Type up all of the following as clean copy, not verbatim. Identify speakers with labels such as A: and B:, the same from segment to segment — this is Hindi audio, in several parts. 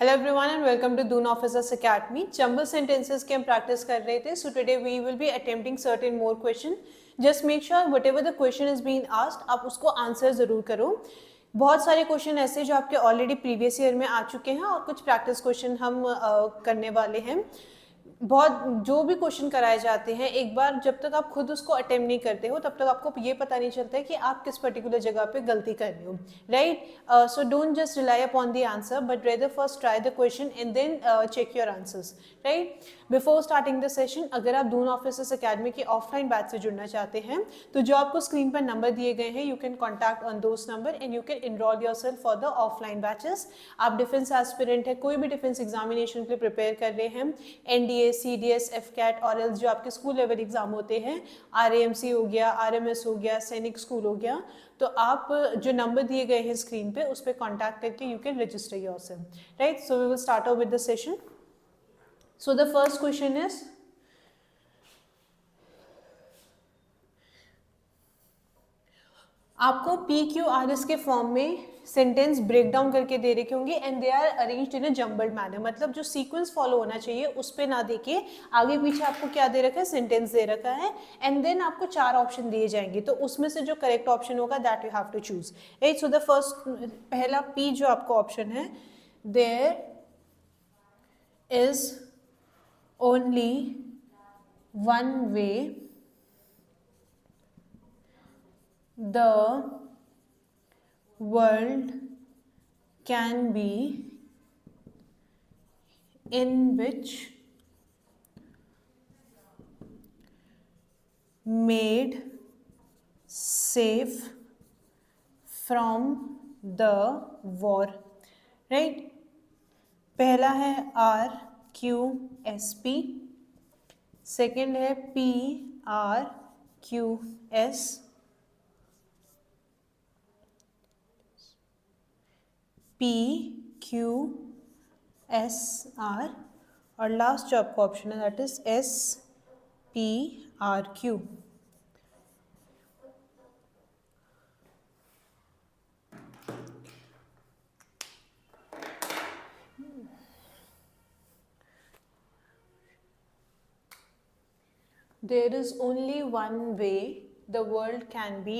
A: Hello everyone and welcome to Doon Officers Academy. Jumble sentences की हम प्रैक्टिस कर रहे थे। So today we will be attempting certain more question. Just make sure whatever the question is being asked आप उसको आंसर जरूर करो। बहुत सारे क्वेश्चन ऐसे जो आपके ऑलरेडी प्रीवियस ईयर में आ चुके हैं और कुछ प्रैक्टिस क्वेश्चन हम करने वाले हैं। बहुत जो भी क्वेश्चन कराए जाते हैं, एक बार जब तक आप खुद उसको अटेम्प्ट नहीं करते हो तब तक आपको ये पता नहीं चलता है कि आप किस पर्टिकुलर जगह पे गलती कर रहे हो, right? So don't just rely upon the answer but rather first try the question and then check your answers, right? Before starting the session, अगर आप दून ऑफिसर्स अकेडमी के ऑफलाइन बैच से जुड़ना चाहते हैं तो जो आपको स्क्रीन पर नंबर दिए गए हैं, you can contact on those numbers and you can enrol yourself for the offline batches. आप डिफेंस एस्पिरेंट है, कोई भी डिफेंस एग्जामिनेशन के लिए प्रिपेयर कर रहे हैं, एनडीए, सीडीएस, एफकैट और एल्स जो आपके स्कूल लेवल एग्जाम होते हैं, आरएएमसी हो गया, आरएमएस हो गया, सैनिक स्कूल हो गया, तो आप जो नंबर दिए गए हैं स्क्रीन पे उस पर कॉन्टैक्ट करके you can register yourself, right? So we will start out with the session. So the first question is, आपको PQRS के फॉर्म में सेंटेंस ब्रेक डाउन करके दे रखे होंगे and they are arranged in a jumbled manner. मतलब जो सीक्वेंस फॉलो होना चाहिए उस पे ना देके आगे पीछे आपको क्या दे रखा है, सेंटेंस दे रखा है एंड देन आपको 4 ऑप्शन दिए जाएंगे, तो उसमें से जो करेक्ट ऑप्शन होगा that you have to choose, right? So the first, पहला P जो आपको ऑप्शन है, there is only one way the world can be in which made safe from the war, right? पहला है RQSP, सेकेंड है PRQS, PQSR और लास्ट जो आपका ऑप्शन है that is SPRQ. There is only one way the world can be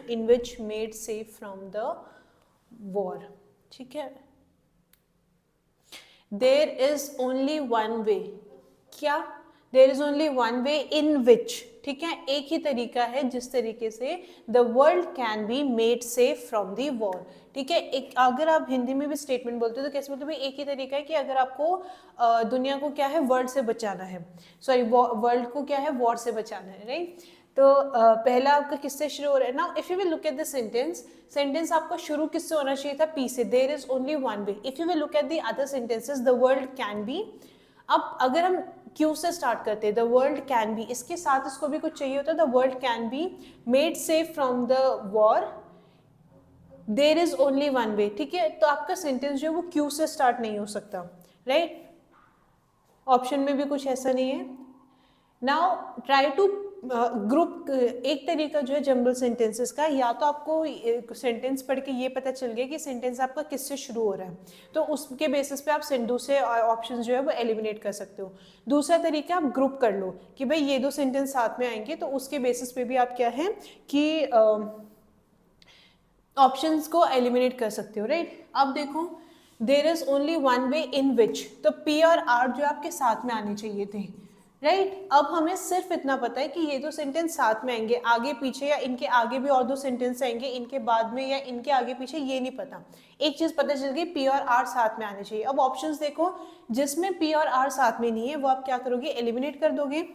A: in which made safe from the war. ठीक है? There is only one way. क्या? There is only one way in which, ठीक है, एक ही तरीका है जिस तरीके से the world can be made safe from the war. ठीक है? एक अगर आप हिंदी में भी स्टेटमेंट बोलते हो तो कैसे बोलते हो? एक ही तरीका है कि अगर आपको दुनिया को क्या है, वर्ल्ड से बचाना है, सॉरी वर्ल्ड को क्या है, वॉर से बचाना है, राइट? तो पहला आपका किससे शुरू हो रहा है ना? If you will look at the sentence आपका शुरू किससे होना चाहिए था? पी से. There is only one way. If you will look at the other sentences, the world can be. अब अगर हम क्यू से स्टार्ट करते हैं, द वर्ल्ड कैन बी, इसके साथ इसको भी कुछ चाहिए होता है, the world can be made safe from the war, there is only one way. ठीक है? तो आपका सेंटेंस जो है वो क्यू से स्टार्ट नहीं हो सकता, राइट? ऑप्शन में भी कुछ ऐसा नहीं है. Now try to group. एक तरीका जो है जंबल सेंटेंसेस का, या तो आपको सेंटेंस पढ़ के ये पता चल गया कि सेंटेंस आपका किससे शुरू हो रहा है, तो उसके बेसिस पे आप दूसरे ऑप्शन जो है वो एलिमिनेट कर सकते हो. दूसरा तरीका आप ग्रुप कर लो कि भाई ये दो सेंटेंस साथ में आएंगे, तो उसके बेसिस पे भी आप क्या है कि ऑप्शंस को एलिमिनेट कर सकते हो, राइट? अब देखो, there is only one way in which, तो पी और आर जो आपके साथ में आने चाहिए थे, राइट? अब हमें सिर्फ इतना पता है कि ये दो सेंटेंस साथ में आएंगे, आगे पीछे या इनके आगे भी और दो सेंटेंस आएंगे, इनके बाद में या इनके आगे पीछे, ये नहीं पता. एक चीज पता चल गई, पी और आर साथ में आने चाहिए. अब ऑप्शंस देखो, जिसमें पी और आर साथ में नहीं है वो आप क्या करोगे, एलिमिनेट कर दोगे.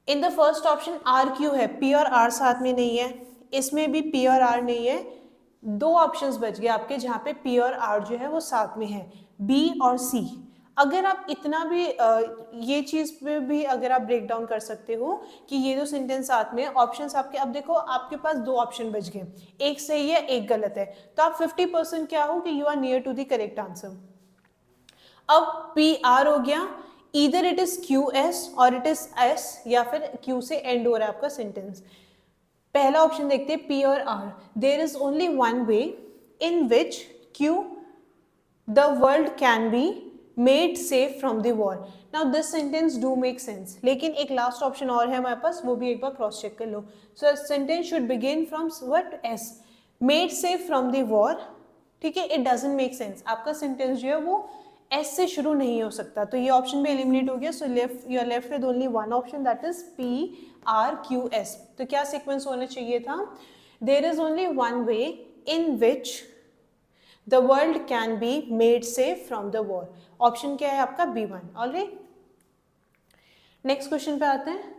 A: In the first option R Q है, पी और आर साथ में नहीं है, इसमें भी पी और आर नहीं है. 2 ऑप्शंस बच गए आपके जहां पे पी और आर जो है वो साथ में है, बी और सी. अगर आप इतना भी ये चीज पे भी अगर आप ब्रेक डाउन कर सकते हो कि ये दो सेंटेंस साथ में, ऑप्शंस आपके, अब देखो आपके पास 2 ऑप्शन बच गए, एक सही है एक गलत है, तो आप 50% क्या हो कि you are near to the correct answer. अब पी आर हो गया, इधर इट इज क्यू एस और इट इज एस, या फिर क्यू से एंड हो रहा है आपका सेंटेंस. पहला ऑप्शन देखते हैं, पी और R. There is only one way in which Q the world can be made safe from the war. Now this sentence do make sense, लेकिन एक last option और है हमारे पास, वो भी एक बार cross check कर लो. So sentence should begin from what? S. Made safe from the war. ठीक है, it doesn't make sense. आपका sentence जो है वो S से शुरू नहीं हो सकता, तो ये ऑप्शन भी एलिमिनेट हो गया. So you are left with only one option, that is PRQS. तो क्या सीक्वेंस होना चाहिए था? There is only one way in which the world can be made safe from the war. Option क्या है आपका? B1. ऑलराइट, नेक्स्ट क्वेश्चन पे आते हैं.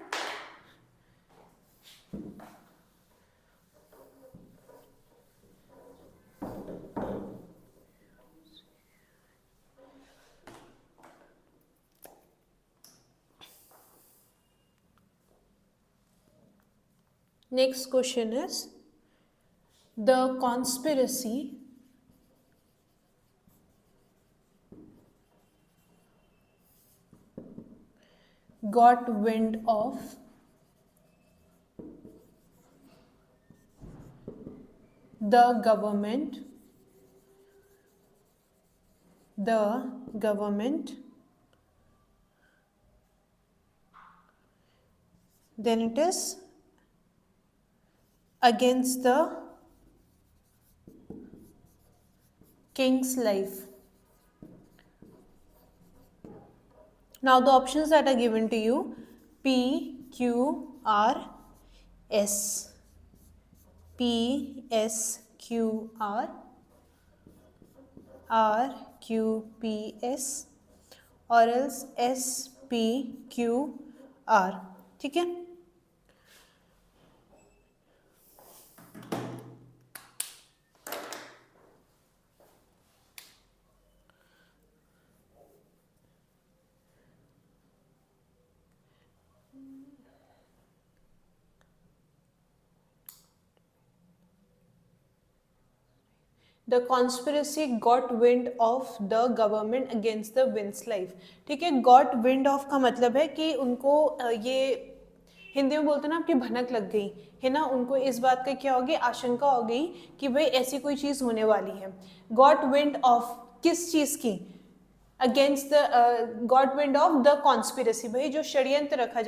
A: Next question is, the conspiracy got wind of the government then it is against the king's life. Now the options that are given to you, P, Q, R, S. P, S, Q, R, R, Q, P, S, or else S, P, Q, R. ठीक है. The conspiracy got wind of the government against the winds life. ठीक है, got wind of का मतलब है कि उनको ये हिंदी में बोलते हैं ना, आपकी भनक लग गई है ना, उनको इस बात का क्या हो गई? आशंका हो गई कि भाई ऐसी कोई चीज़ होने वाली है. got wind of किस चीज़ की? Against the got wind of the conspiracy. भाई जो षड्यंत्र रचा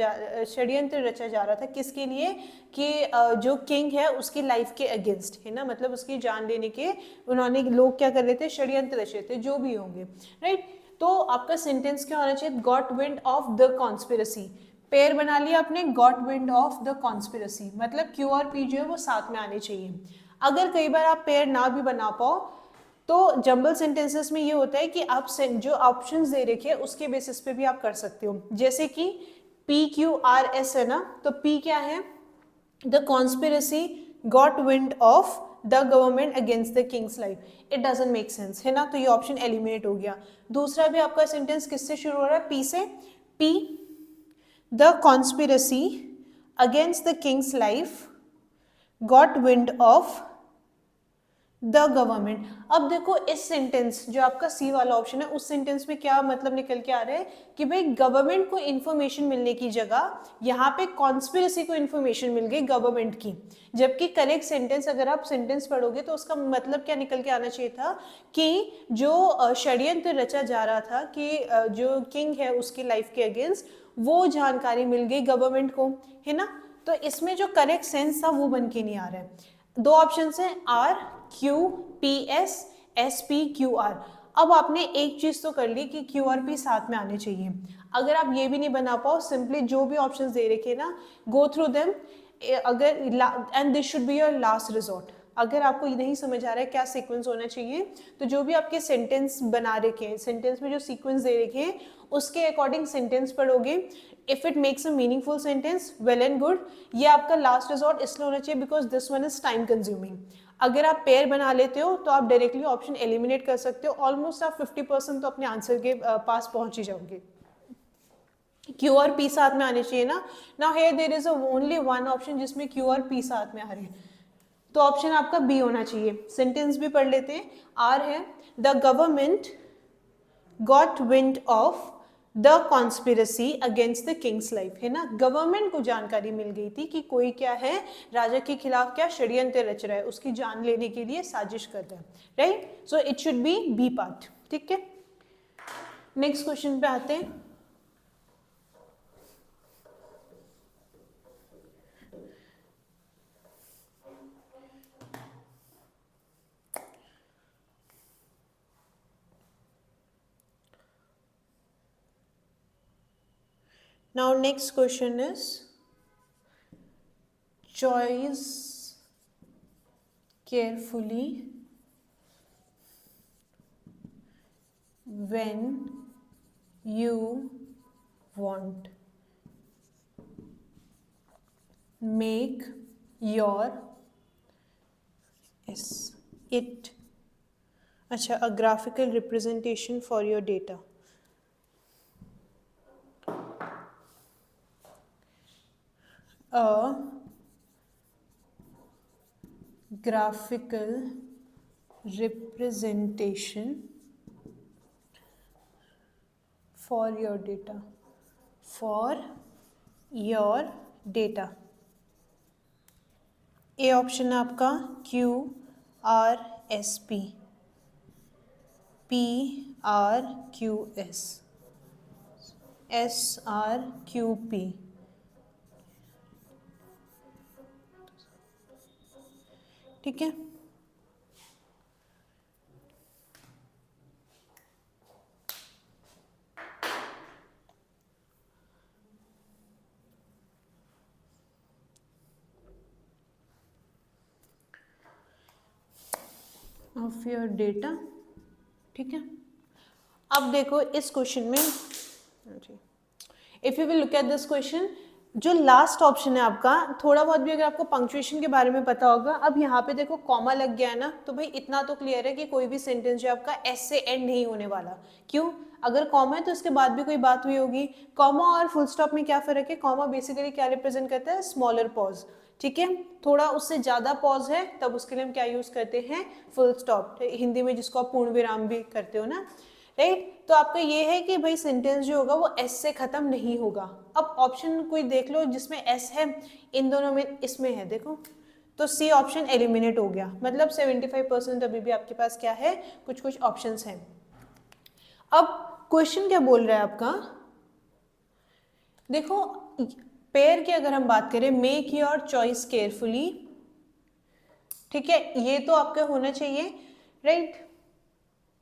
A: जा रहा था, किसके लिए? कि जो किंग है उसकी लाइफ के अगेंस्ट है ना, मतलब उसकी जान लेने के उन्होंने लोग क्या कर रहे थे? षड्यंत्र रचे थे, जो भी होंगे. राइट, तो आपका सेंटेंस क्या होना चाहिए? Got wind of the conspiracy. Pair बना लिया आपने, got wind of the conspiracy, मतलब Q और P जो है वो साथ में आने चाहिए. अगर कई बार आप पेयर ना भी बना पाओ तो जंबल सेंटेंसेस में ये होता है कि आप जो ऑप्शंस दे रखे हैं उसके बेसिस पे भी आप कर सकते हो. जैसे कि PQRS है ना, तो P क्या है? The conspiracy got wind of the government against the Kings life. It doesn't make sense है ना, तो ये ऑप्शन एलिमिनेट हो गया. दूसरा भी आपका सेंटेंस किससे शुरू हो रहा है? P से. P, the conspiracy against the Kings life got wind of the government. अब देखो इस सेंटेंस जो आपका सी वाला ऑप्शन है, उस सेंटेंस में क्या मतलब निकल के आ रहा है कि भाई गवर्नमेंट को इन्फॉर्मेशन मिलने की जगह यहाँ पे कॉन्स्पिरेसी को इन्फॉर्मेशन मिल गई गवर्नमेंट की. जबकि करेक्ट सेंटेंस, अगर आप सेंटेंस पढ़ोगे तो उसका मतलब क्या निकल के आना चाहिए था कि जो षड्यंत्र रचा जा रहा था कि जो किंग है उसकी लाइफ के अगेंस्ट, वो जानकारी मिल गई गवर्नमेंट को, है ना. तो इसमें जो करेक्ट सेंस था वो बन के नहीं आ रहा है. दो ऑप्शन है, R, Q, P, S, S, P, Q, R. अब आपने एक चीज तो कर ली कि Q और P साथ में आने चाहिए. अगर आप ये भी नहीं बना पाओ, सिंपली जो भी ऑप्शंस दे रखे ना, गो थ्रू देम. अगर and this should be your last resort. अगर आपको नहीं समझ आ रहा है क्या सीक्वेंस होना चाहिए, तो जो भी आपके सेंटेंस बना रखे हैं, सेंटेंस में जो सीक्वेंस दे रखे हैं उसके अकॉर्डिंग सेंटेंस पढ़ोगे. If it makes a meaningful sentence, well and good. ये आपका लास्ट रिजॉर्ट इसलिए होना चाहिए because this one is time consuming. अगर आप पेयर बना लेते हो तो आप डायरेक्टली ऑप्शन एलिमिनेट कर सकते हो. ऑलमोस्ट आप 50% तो अपने आंसर के पास पहुंच ही जाओगे. Q और P साथ में आने चाहिए ना. Now here there is only one option जिसमें Q और P साथ में आ रहे हैं, तो ऑप्शन आपका B होना चाहिए. सेंटेंस भी पढ़ लेते हैं. R है, the government got wind of the conspiracy against the Kings life, है ना. गवर्नमेंट को जानकारी मिल गई थी कि कोई क्या है, राजा के खिलाफ क्या षड्यंत्र रच रहा है, उसकी जान लेने के लिए साजिश कर रहा है. Right, so it should be B part. ठीक है, नेक्स्ट क्वेश्चन पे आते हैं। Now next question is choose carefully when you want. Make your it अच्छा a graphical representation for your data. A graphical representation for your data. For your data. A option है आपका QRSP, PRQS, SRQP. ठीक है, ऑफ योर डेटा। ठीक है, अब देखो इस क्वेश्चन में, if you will look at this question, जो लास्ट ऑप्शन है आपका, थोड़ा बहुत भी अगर आपको पंक्चुएशन के बारे में पता होगा, अब यहाँ पे देखो कॉमा लग गया है ना, तो भाई इतना तो क्लियर है कि कोई भी सेंटेंस जो आपका एस से एंड नहीं होने वाला। क्यों? अगर कॉमा है तो उसके बाद भी कोई बात हुई होगी। कॉमा और फुल स्टॉप में क्या फर्क है? कॉमा बेसिकली क्या रिप्रेजेंट करता है? Smaller pause. ठीक है, थोड़ा उससे ज्यादा पॉज है तब उसके लिए हम क्या यूज करते हैं? फुल स्टॉप, हिंदी में जिसको आप पूर्ण विराम भी करते हो ना, राइट। तो आपका ये है कि भाई सेंटेंस जो होगा वो एस से खत्म नहीं होगा। अब ऑप्शन कोई देख लो जिसमें एस है, इन दोनों में इसमें है देखो, तो सी ऑप्शन एलिमिनेट हो गया, मतलब 75% अभी भी आपके पास क्या है? कुछ कुछ ऑप्शंस हैं। अब क्वेश्चन क्या बोल रहा है आपका, देखो पेयर की अगर हम बात करें, मेक योर चॉइस केयरफुली। ठीक है, ये तो आपका होना चाहिए, राइट।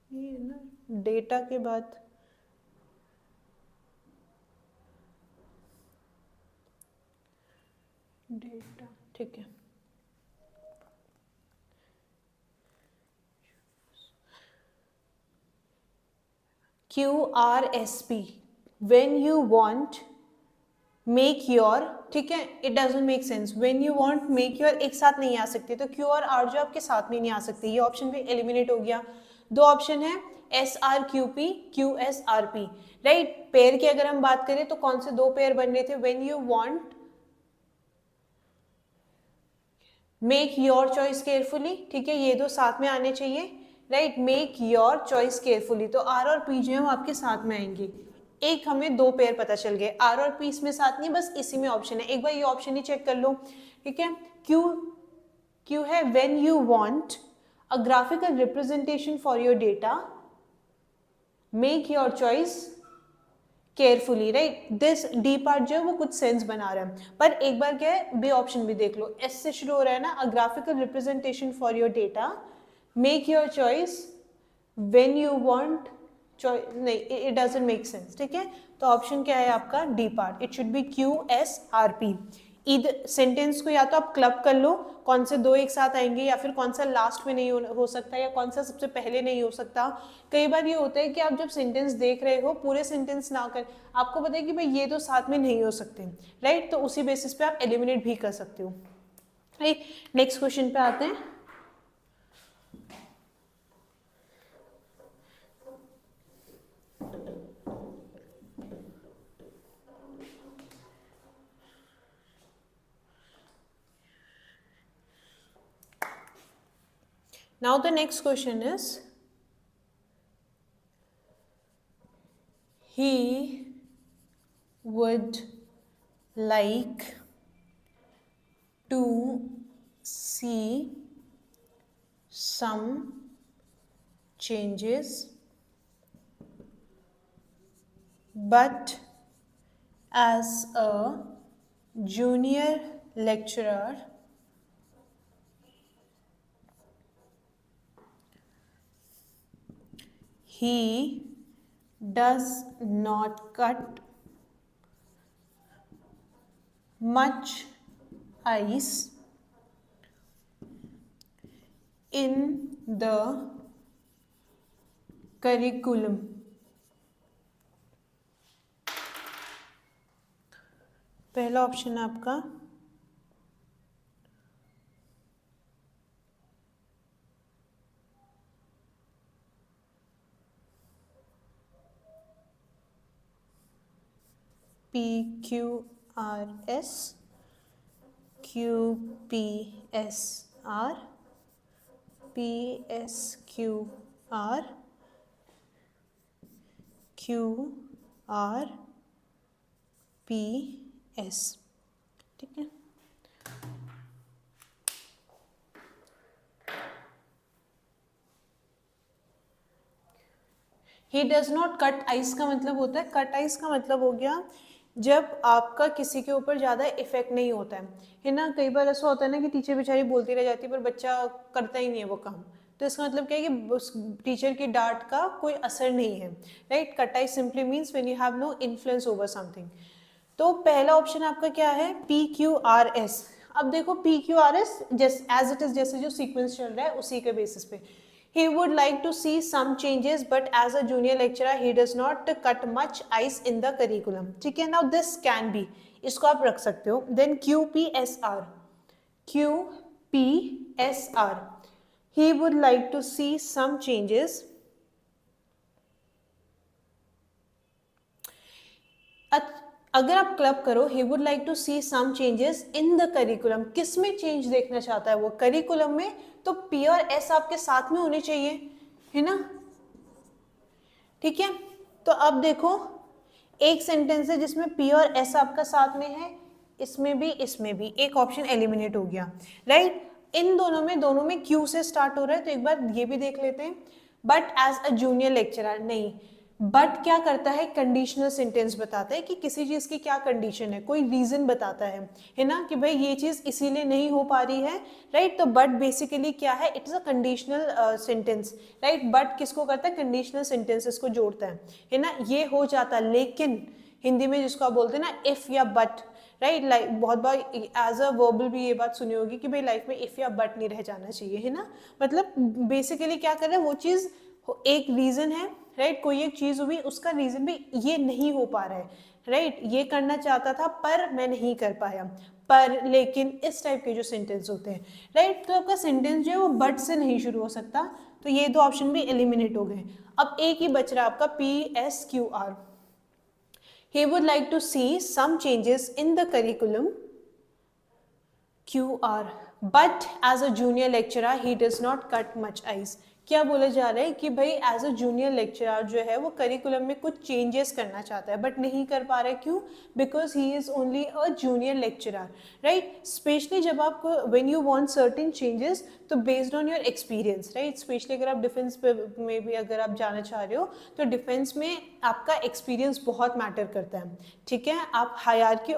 A: ये ना डेटा के बाद डेटा, ठीक है। QRSP, when you want make your, ठीक है, it doesn't make sense. When you want make your एक साथ नहीं आ सकते, तो Q और R जो आपके साथ में नहीं आ सकते, ये ऑप्शन भी एलिमिनेट हो गया। दो ऑप्शन है SRQP, QSRP, राइट। पेयर की अगर हम बात करें तो कौन से दो पेयर बन रहे थे? When you want make your choice carefully, ठीक है, ये दो साथ में आने चाहिए, right. Make your choice carefully, तो आर और पी जो है वो आपके साथ में आएंगे। एक हमें दो पेयर पता चल गए, आर और पी इसमें साथ नहीं, बस इसी में ऑप्शन है। एक बार ये ऑप्शन ही चेक कर लो, ठीक है। क्यू क्यू है when you want a graphical representation for your data, make your choice carefully, right. This D part जो है वो कुछ सेंस बना रहा है, पर एक बार क्या है, बी ऑप्शन भी देख लो, एस से शुरू हो रहा है ना, अ graphical representation for your data, make your choice when you want नहीं, इट डजंट मेक सेंस, ठीक है। तो ऑप्शन क्या है आपका? D part, it should be QSRP। इधर सेंटेंस को या तो आप क्लब कर लो, कौन से दो एक साथ आएंगे, या फिर कौन सा लास्ट में नहीं हो सकता, या कौन सा सबसे पहले नहीं हो सकता। कई बार ये होता है कि आप जब सेंटेंस देख रहे हो, पूरे सेंटेंस ना कर, आपको पता है कि भाई ये तो साथ में नहीं हो सकते, राइट, तो उसी बेसिस पे आप एलिमिनेट भी कर सकते हो, राइट। नेक्स्ट क्वेश्चन पे आते हैं। Now the next question is, he would like to see some changes but as a junior lecturer he does not cut much ice in the curriculum. पहला ऑप्शन है आपका PQRS, QPSR, PSQR, QRPS. ठीक है, he does not cut ice का मतलब होता है, कट आइस का मतलब हो गया जब आपका किसी के ऊपर ज़्यादा इफेक्ट नहीं होता है ना। कई बार ऐसा होता है ना कि टीचर बेचारी बोलती रह जाती है पर बच्चा करता ही नहीं है वो काम, तो इसका मतलब क्या है कि उस टीचर की डांट का कोई असर नहीं है, right. Cut ice simply means when you have no influence over something. तो पहला ऑप्शन आपका क्या है, PQRS। अब देखो PQRS जैसे एज इट इज, जैसे जो सीक्वेंस चल रहा है उसी के बेसिस पे, he would like to see some changes but as a junior lecturer he does not cut much ice in the curriculum। ठीक है, now this can be, इसको आप रख सकते हो। then QPSR, QPSR, he would like to see some changes, अगर आप क्लब करो he would like to see some changes in the curriculum, किस में चेंज देखना चाहता है वो, करिकुलम में, तो P और S आपके साथ में होने चाहिए, है ना। ठीक है, तो अब देखो एक सेंटेंस है जिसमें P और S आपका साथ में है, इसमें भी इसमें भी, एक ऑप्शन एलिमिनेट हो गया, राइट। इन दोनों में Q से स्टार्ट हो रहा है, तो एक बार ये भी देख लेते हैं। But as a junior lecturer, नहीं, बट क्या करता है, कंडीशनल सेंटेंस बताता है कि किसी चीज की क्या कंडीशन है, कोई रीजन बताता है ना, कि भाई ये चीज इसीलिए नहीं हो पा रही है, राइट। तो बट बेसिकली क्या है, it is a conditional sentence, right. But किसको करता है, कंडीशनल सेंटेंसेस को जोड़ता है ना, ये हो जाता है। लेकिन हिंदी में जिसको आप बोलते हैं ना इफ या बट, राइट, लाइक बहुत बार एज अ वर्बल भी ये बात सुनी होगी कि भाई लाइफ में इफ या बट नहीं रह जाना चाहिए, है ना। मतलब बेसिकली क्या कर रहे हैं, वो चीज एक रीजन है, राइट, कोई एक चीज हुई, उसका रीजन भी ये नहीं हो पा रहा है, राइट, ये करना चाहता था पर मैं नहीं कर पाया, पर लेकिन, इस टाइप के जो सेंटेंस होते हैं, राइट। तो आपका सेंटेंस जो है वो बट से नहीं शुरू हो सकता, तो ये दो ऑप्शन भी एलिमिनेट हो गए। अब एक ही बच रहा है आपका PSQR, he would like to see some changes in the curriculum, QR, but as a junior lecturer he does not cut much ice। क्या बोला जा रहा है कि भाई एज अ जूनियर लेक्चरर जो है वो करिकुलम में कुछ चेंजेस करना चाहता है बट नहीं कर पा रहा है, क्यों, because he is only a junior lecturer, right. Specially जब आप when you want certain changes, तो based on your experience, right. Specially अगर आप डिफेंस में भी अगर आप जाना चाह रहे हो, तो डिफेंस में आपका एक्सपीरियंस बहुत मैटर करता है, ठीक है। आप hierarchy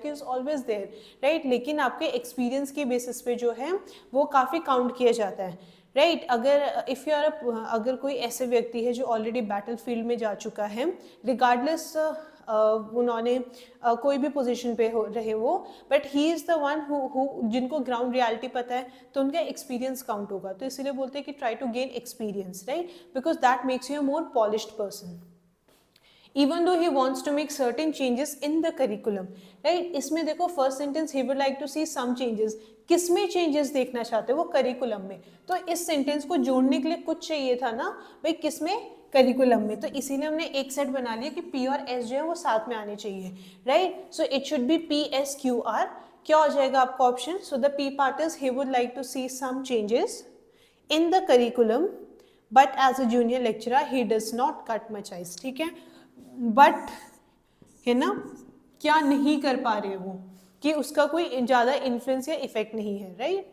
A: is always there, right, लेकिन आपके एक्सपीरियंस के बेसिस पे जो है वो काफ़ी काउंट किया जाता है, राइट। अगर इफ़ यू आर अगर कोई ऐसे व्यक्ति है जो ऑलरेडी बैटल फील्ड में जा चुका है, रिगार्डलेस उन्होंने कोई भी पोजीशन पे रहे वो, but he is the one who जिनको ग्राउंड रियलिटी पता है, तो उनका एक्सपीरियंस काउंट होगा। तो इसीलिए बोलते हैं कि try to gain experience, right, because that makes you a more polished person, even though he wants to make certain changes in the curriculum, right। इसमें देखो first sentence he would like to see some changes, किस में चेंजेस देखना चाहते हो, वो करिकुलम में, तो इस सेंटेंस को जोड़ने के लिए कुछ चाहिए था ना भाई, किस में, करिकुलम में, तो इसीलिए हमने एक सेट बना लिया कि P और S जो है वो साथ में आने चाहिए, right. So it should be PSQR। क्या हो जाएगा आपका option, so the P part is he would like to see some changes in the curriculum but as a junior lecturer he does not cut much ice। ठीक है, बट है ना, क्या नहीं कर पा रहे वो, कि उसका कोई ज़्यादा इन्फ्लुएंस या इफेक्ट नहीं है, right.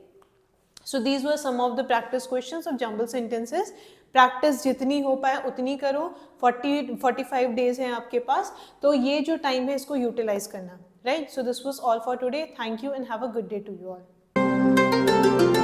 A: So these were some of the practice questions of jumble sentences. Practice जितनी हो पाए उतनी करो. 45 डेज हैं आपके पास, तो ये जो टाइम है इसको यूटिलाइज करना. Right, so this was all for today. Thank you and have a good day to you all.